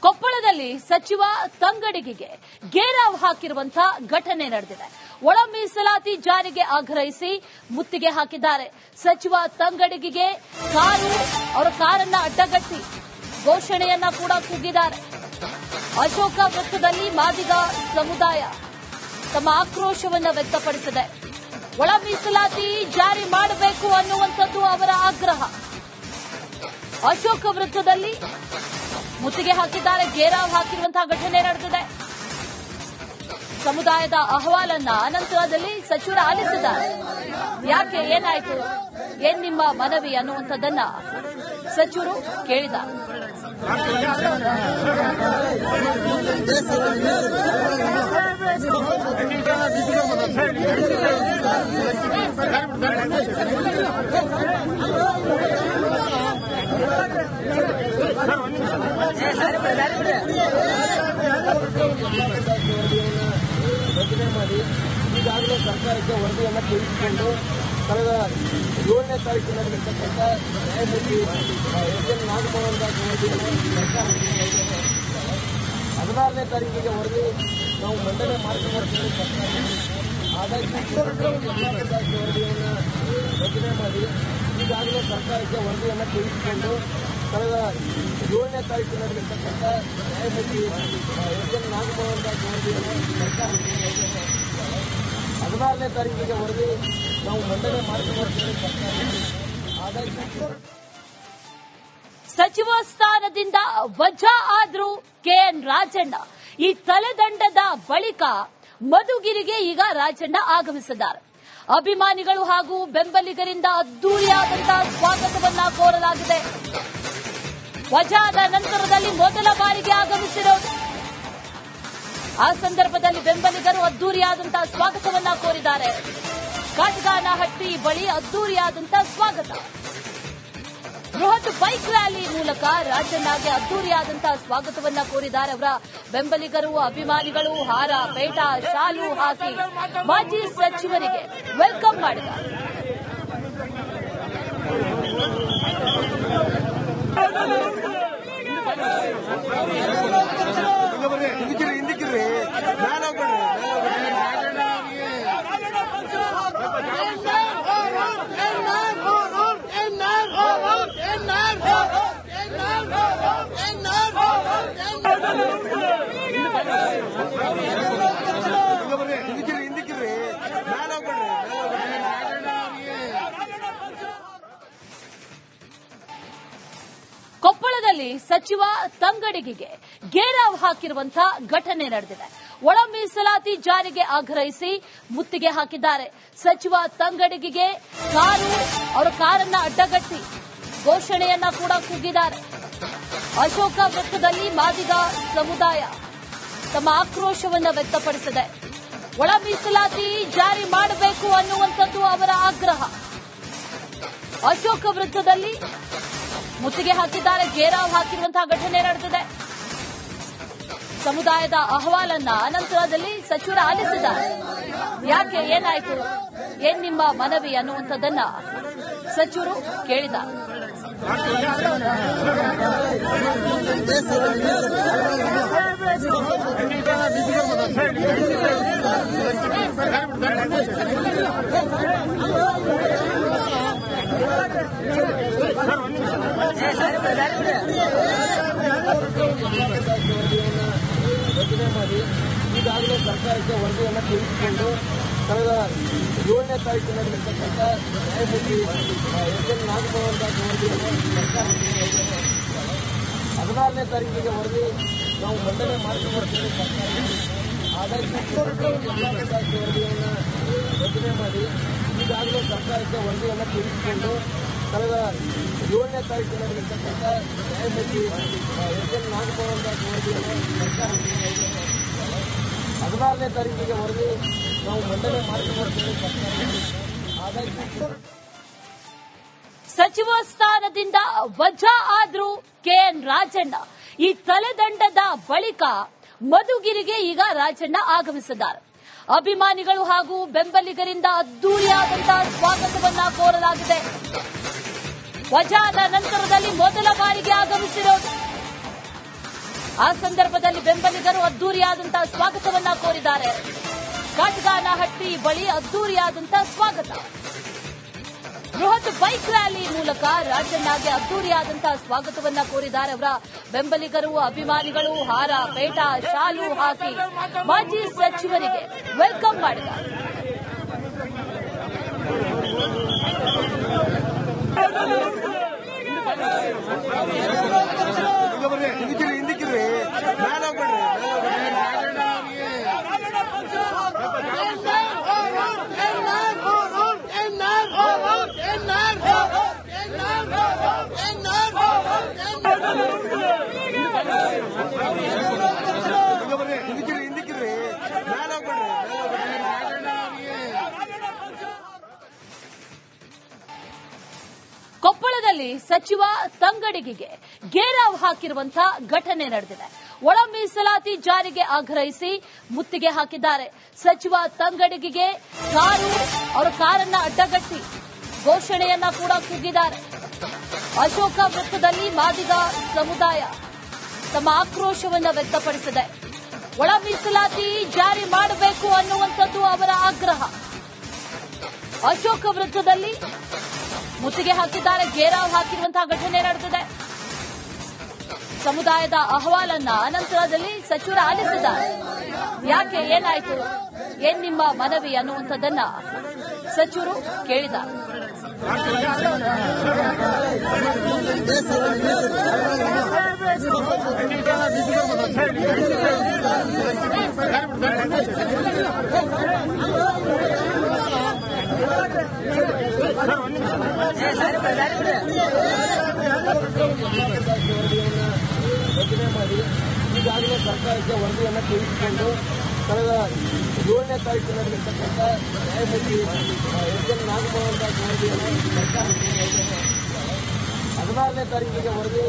ಕೊಪ್ಪಳದಲ್ಲಿ ಸಚಿವ ತಂಗಡಗಿಗೆ ಗೇರಾವ್ ಹಾಕಿರುವಂತಹ ಘಟನೆ ನಡೆದಿದೆ. ಒಳ ಮೀಸಲಾತಿ ಜಾರಿಗೆ ಆಗ್ರಹಿಸಿ ಮುತ್ತಿಗೆ ಹಾಕಿದ್ದಾರೆ. ಸಚಿವ ತಂಗಡಗಿಗೆ ಅವರ ಕಾರನ್ನ ಅಡ್ಡಗಟ್ಟಿ ಘೋಷಣೆಯನ್ನ ಕೂಡ ಕೂಗಿದ್ದಾರೆ. ಅಶೋಕ ವೃತ್ತದಲ್ಲಿ ಮಾದಿಗ ಸಮುದಾಯ ತಮ್ಮ ಆಕ್ರೋಶವನ್ನು ವ್ಯಕ್ತಪಡಿಸಿದೆ. ಒಳ ಮೀಸಲಾತಿ ಜಾರಿ ಮಾಡಬೇಕು ಅನ್ನುವಂಥದ್ದು ಅವರ ಆಗ್ರಹ. ಅಶೋಕ ವೃತ್ತದಲ್ಲಿ ಮುತ್ತಿಗೆ ಹಾಕಿದ್ದಾರೆ. ಗೇರಾವ್ ಹಾಕಿರುವಂತಹ ಘಟನೆ ನಡೆದಿದೆ. ಸಮುದಾಯದ ಅಹವಾಲನ್ನ ಅನಂತರದಲ್ಲಿ ಸಚಿವರು ಆಲಿಸಿದ್ದಾರೆ. ಯಾಕೆ, ಏನಾಯ್ತು, ಏನ್ ನಿಮ್ಮ ಮನವಿ ಅನ್ನುವಂಥದ್ದನ್ನ ಸಚಿವರು ಕೇಳಿದ್ದಾರೆ. ರಚನೆ ಮಾಡಿ ಈಗಾಗಲೇ ಸರ್ಕಾರಕ್ಕೆ ವರದಿಯನ್ನು ತಿಳಿಸಿಕೊಂಡು ಕಳೆದ 7ನೇ ತಾರೀಕಿನ ನಡೆದಿರ್ತಕ್ಕಂಥ ನ್ಯಾಯಮೂರ್ತಿ ಎಸ್.ಎನ್. ನಾಗಮೋಹನ್ ದಾಸ್ ವರದಿಯನ್ನು ಸರ್ಕಾರಕ್ಕೆ 16ನೇ ತಾರೀಕಿಗೆ ವರದಿ ನಾವು ಮಂಡನೆ ಮಾಡಿಕೊಂಡಿದ್ದೇವೆ. ಆದಾಗ್ಯೂ ವರದಿಯನ್ನು ರಚನೆ ಮಾಡಿ ಈಗಾಗಲೇ ಸರ್ಕಾರಕ್ಕೆ ವರದಿಯನ್ನು ತಿಳಿಸಿಕೊಂಡು ಕಳೆದ 7ನೇ ತಾರೀಕಿನ ನಡೆದಿರ್ತಕ್ಕಂಥ ನ್ಯಾಯಮೂರ್ತಿ ಎಸ್.ಎನ್. ನಾಗಮೋಹನ್ ದಾಸ್ ವರದಿಯನ್ನು ಸರ್ಕಾರಕ್ಕೆ 16ನೇ ತಾರೀಕಿಗೆ ವರದಿ ನಾವು ಮಂಡನೆ ಮಾಡಿಕೊಂಡಿದ್ದೇವೆ. ಆದಾಗ್ಯೂ ಸಚಿವ ಸ್ಥಾನದಿಂದ ವಜಾ ಆದ್ರು ಕೆಎನ್ ರಾಜಣ್ಣ. ಈ ತಲೆದಂಡದ ಬಳಿಕ ಮಧುಗಿರಿಗೆ ಈಗ ರಾಜಣ್ಣ ಆಗಮಿಸಿದ್ದಾರೆ. ಅಭಿಮಾನಿಗಳು ಹಾಗೂ ಬೆಂಬಲಿಗರಿಂದ ಅದ್ದೂರಿಯಾದಂತಹ ಸ್ವಾಗತವನ್ನ ಕೋರಲಾಗಿದೆ. ವಜಾದ ನಂತರದಲ್ಲಿ ಮೊದಲ ಬಾರಿಗೆ ಆಗಮಿಸಿರೋದು. ಆ ಸಂದರ್ಭದಲ್ಲಿ ಬೆಂಬಲಿಗರು ಅದ್ದೂರಿಯಾದಂತಹ ಸ್ವಾಗತವನ್ನ ಕೋರಿದ್ದಾರೆ. ಕಾಟಗಾನಹಟ್ಟಿ ಬಳಿ ಅದ್ದೂರಿಯಾದಂತಹ ಸ್ವಾಗತ. ಬೃಹತ್ ಬೈಕ್ ರ್ಯಾಲಿ ಮೂಲಕ ರಾಜಣ್ಣಗೆ ಅದ್ದೂರಿಯಾದಂತಹ ಸ್ವಾಗತವನ್ನ ಕೋರಿದ್ದಾರೆ. ಅವರ ಬೆಂಬಲಿಗರು, ಅಭಿಮಾನಿಗಳು ಹಾರ, ಪೇಟ, ಶಾಲು ಹಾಕಿ ಮಾಜಿ ಸಚಿವರಿಗೆ ವೆಲ್ಕಮ್ ಮಾಡಿದ್ದಾರೆ. ಕೊಪ್ಪಳದಲ್ಲಿ ಸಚಿವ ತಂಗಡಗಿಗೆ ಗೇರಾವ್ ಹಾಕಿರುವಂತಹ ಘಟನೆ ನಡೆದಿದೆ. ಒಳ ಮೀಸಲಾತಿ ಜಾರಿಗೆ ಆಗ್ರಹಿಸಿ ಮುತ್ತಿಗೆ ಹಾಕಿದ್ದಾರೆ. ಸಚಿವ ತಂಗಡಗಿಗೆ ಅವರ ಕಾರನ್ನ ಅಡ್ಡಗಟ್ಟಿ ಘೋಷಣೆಯನ್ನ ಕೂಡ ಕೂಗಿದ್ದಾರೆ. ಅಶೋಕ ವೃತ್ತದಲ್ಲಿ ಮಾದಿಗ ಸಮುದಾಯ ತಮ್ಮ ಆಕ್ರೋಶವನ್ನು ವ್ಯಕ್ತಪಡಿಸಿದೆ. ಒಳ ಮೀಸಲಾತಿ ಜಾರಿ ಮಾಡಬೇಕು ಅನ್ನುವಂಥದ್ದು ಅವರ ಆಗ್ರಹ. ಅಶೋಕ ವೃತ್ತದಲ್ಲಿ ಮುತ್ತಿಗೆ ಹಾಕಿದ್ದಾರೆ. ಗೇರಾವ್ ಹಾಕಿರುವಂತಹ ಘಟನೆ ನಡೆದಿದೆ. ಸಮುದಾಯದ ಅಹವಾಲನ್ನ ಅನಂತರದಲ್ಲಿ ಸಚಿವರು ಆಲಿಸಿದ್ದಾರೆ. ಯಾಕೆ, ಏನಾಯ್ತು, ಏನ್ ನಿಮ್ಮ ಮನವಿ ಅನ್ನುವಂಥದ್ದನ್ನ ಸಚಿವರು ಕೇಳಿದ್ದಾರೆ. ರಚನೆ ಮಾಡಿ ಈಗಾಗಲೇ ಸರ್ಕಾರಕ್ಕೆ ವರದಿಯನ್ನು ತಿಳಿಸಿಕೊಂಡು ಕಳೆದ 7ನೇ ತಾರೀಕಿನ ನಡೆದಿರ್ತಕ್ಕಂಥ ನ್ಯಾಯಮೂರ್ತಿ ಎಸ್.ಎನ್. ನಾಗಮೋಹನ್ ದಾಸ್ ವರದಿಯನ್ನು ಸರ್ಕಾರಕ್ಕೆ 16ನೇ ತಾರೀಕಿಗೆ ವರದಿ ನಾವು ಮಂಡನೆ ಮಾಡಿಕೊಂಡಿದ್ದೇವೆ. ಆದಾಗ್ಯೂ ವರದಿಯನ್ನು ರಚನೆ ಮಾಡಿ ಈಗಾಗಲೇ ಸರ್ಕಾರಕ್ಕೆ ವರದಿಯನ್ನು ತಿಳಿಸಿಕೊಂಡು ಕಳೆದ 7ನೇ ತಾರೀಕಿನ ನಡೆದಿರ್ತಕ್ಕಂಥ ನ್ಯಾಯಮೂರ್ತಿ ಎಸ್.ಎನ್. ನಾಗಮೋಹನ್ ದಾಸ್ ವರದಿಯನ್ನು ಸರ್ಕಾರಕ್ಕೆ 16ನೇ ತಾರೀಕಿಗೆ ವರದಿ ನಾವು ಮಂಡನೆ ಮಾಡಿಕೊಂಡಿದ್ದೇವೆ. ಆದಾಗ್ಯೂ ಸಚಿವ ಸ್ಥಾನದಿಂದ ವಜಾ ಆದ್ರು ಕೆಎನ್ ರಾಜಣ್ಣ. ಈ ತಲೆದಂಡದ ಬಳಿಕ ಮಧುಗಿರಿಗೆ ಈಗ ರಾಜಣ್ಣ ಆಗಮಿಸಿದ್ದಾರೆ. ಅಭಿಮಾನಿಗಳು ಹಾಗೂ ಬೆಂಬಲಿಗರಿಂದ ಅದ್ದೂರಿಯಾದಂತಹ ಸ್ವಾಗತವನ್ನ ಕೋರಲಾಗಿದೆ. ವಜಾದ ನಂತರದಲ್ಲಿ ಮೊದಲ ಬಾರಿಗೆ ಆಗಮಿಸಿರೋದು. ಆ ಸಂದರ್ಭದಲ್ಲಿ ಬೆಂಬಲಿಗರು ಅದ್ದೂರಿಯಾದಂತಹ ಸ್ವಾಗತವನ್ನ ಕೋರಿದ್ದಾರೆ. ಕಾಟಗಾನಹಟ್ಟಿ ಬಳಿ ಅದ್ದೂರಿಯಾದಂತಹ ಸ್ವಾಗತ. ಬೃಹತ್ ಬೈಕ್ ರ್ಯಾಲಿ ಮೂಲಕ ರಾಜಣ್ಣಗೆ ಅದ್ದೂರಿಯಾದಂತಹ ಸ್ವಾಗತವನ್ನ ಕೋರಿದ್ದಾರೆ. ಅವರ ಬೆಂಬಲಿಗರು, ಅಭಿಮಾನಿಗಳು ಹಾರ, ಪೇಟ, ಶಾಲು ಹಾಕಿ ಮಾಜಿ ಸಚಿವರಿಗೆ ವೆಲ್ಕಮ್ ಮಾಡಿದ್ದಾರೆ. ಕೊಪ್ಪಳದಲ್ಲಿ ಸಚಿವ ತಂಗಡಗಿಗೆ ಗೇರಾವ್ ಹಾಕಿರುವಂತಹ ಘಟನೆ ನಡೆದಿದೆ. ಒಳ ಮೀಸಲಾತಿ ಜಾರಿಗೆ ಆಗ್ರಹಿಸಿ ಮುತ್ತಿಗೆ ಹಾಕಿದ್ದಾರೆ. ಸಚಿವ ತಂಗಡಗಿಗೆ ಅವರ ಕಾರನ್ನ ಅಡ್ಡಗಟ್ಟಿ ಘೋಷಣೆಯನ್ನ ಕೂಡ ಕೂಗಿದ್ದಾರೆ. ಅಶೋಕ ವೃತ್ತದಲ್ಲಿ ಮಾದಿಗ ಸಮುದಾಯ ತಮ್ಮ ಆಕ್ರೋಶವನ್ನು ವ್ಯಕ್ತಪಡಿಸಿದೆ. ಒಳ ಮೀಸಲಾತಿ ಜಾರಿ ಮಾಡಬೇಕು ಅನ್ನುವಂಥದ್ದು ಅವರ ಆಗ್ರಹ. ಅಶೋಕ ವೃತ್ತದಲ್ಲಿ ಮುತ್ತಿಗೆ ಹಾಕಿದ್ದಾರೆ. ಗೇರಾವ್ ಹಾಕಿರುವಂತಹ ಘಟನೆ ನಡೆದಿದೆ. ಸಮುದಾಯದ ಅಹವಾಲನ್ನ ಅನಂತರದಲ್ಲಿ ಸಚಿವರು ಆಲಿಸಿದ್ದಾರೆ. ಯಾಕೆ, ಏನಾಯ್ತು, ಏನ್ ನಿಮ್ಮ ಮನವಿ ಅನ್ನುವಂಥದ್ದನ್ನ ಸಚಿವರು ಕೇಳಿದ್ದಾರೆ. ರಚನೆ ಮಾಡಿ ಈಗಾಗಲೇ ಸರ್ಕಾರಕ್ಕೆ ವರದಿಯನ್ನು ತೆಗೆದುಕೊಂಡು ಕಳೆದ 7ನೇ ತಾರೀಕು ನಡೆದಿರ್ತಕ್ಕಂಥ ನ್ಯಾಯಮೂರ್ತಿ ಎಸ್.ಎನ್. ನಾಗಮೋಹನ್ ದಾಸ್ ವರದಿಯನ್ನು ಸರ್ಕಾರಕ್ಕೆ 16ನೇ ತಾರೀಕಿಗೆ ವರದಿ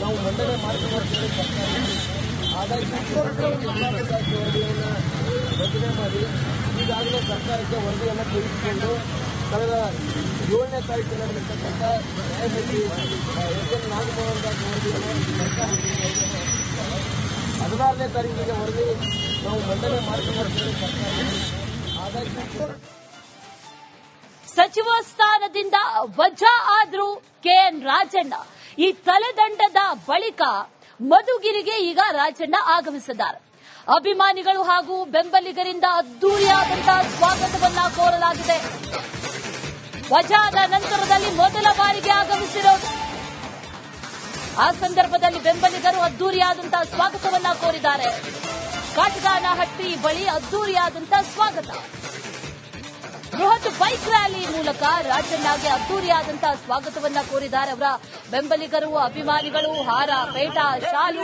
ನಾವು ಮಂಡನೆ ಮಾಡಿಕೊಂಡಿದ್ದೇವೆ. ಸರ್ಕಾರ ಆದಾಯ ವರದಿಯನ್ನು ರಚನೆ ಮಾಡಿ ಈಗಾಗಲೇ ಸರ್ಕಾರಕ್ಕೆ ವರದಿಯನ್ನು ತೆಗೆದುಕೊಂಡು ಕಳೆದ 7ನೇ ತಾರೀಕು ನಡೆದಿರ್ತಕ್ಕಂಥ ನ್ಯಾಯಮೂರ್ತಿ ಎಸ್.ಎನ್. ನಾಗಮೋಹನ್ ದಾಸ್ ವರದಿಯನ್ನು ಸರ್ಕಾರಕ್ಕೆ 16ನೇ ತಾರೀಕಿಗೆ ವರದಿ ನಾವು ಮಂಡನೆ ಮಾಡಿಕೊಂಡಿದ್ದೇವೆ. ಸರ್ಕಾರ ಸಚಿವ ಸ್ಥಾನದಿಂದ ವಜಾ ಆದ್ರೂ ಕೆಎನ್ ರಾಜಣ್ಣ. ಈ ತಲೆದಂಡದ ಬಳಿಕ ಮಧುಗಿರಿಗೆ ಈಗ ರಾಜಣ್ಣ ಆಗಮಿಸಿದ್ದಾರೆ. ಅಭಿಮಾನಿಗಳು ಹಾಗೂ ಬೆಂಬಲಿಗರಿಂದ ಅದ್ದೂರಿಯಾದಂತಹ ಸ್ವಾಗತವನ್ನ ಕೋರಲಾಗಿದೆ. ವಜಾದ ನಂತರದಲ್ಲಿ ಮೊದಲ ಬಾರಿಗೆ ಆಗಮಿಸಿರೋದು. ಆ ಸಂದರ್ಭದಲ್ಲಿ ಬೆಂಬಲಿಗರು ಅದ್ದೂರಿಯಾದಂತಹ ಸ್ವಾಗತವನ್ನ ಕೋರಿದ್ದಾರೆ. ಕಾಟಗಾನಹಟ್ಟಿ ಬಳಿ ಅದ್ದೂರಿಯಾದಂತಹ ಸ್ವಾಗತ. ಬೃಹತ್ ಬೈಕ್ ರ್ಯಾಲಿ ಮೂಲಕ ರಾಜಣ್ಣಗೆ ಅದ್ದೂರಿಯಾದಂತಹ ಸ್ವಾಗತವನ್ನ ಕೋರಿದ್ದಾರೆ. ಅವರ ಬೆಂಬಲಿಗರು, ಅಭಿಮಾನಿಗಳು ಹಾರ, ಪೇಟ, ಶಾಲು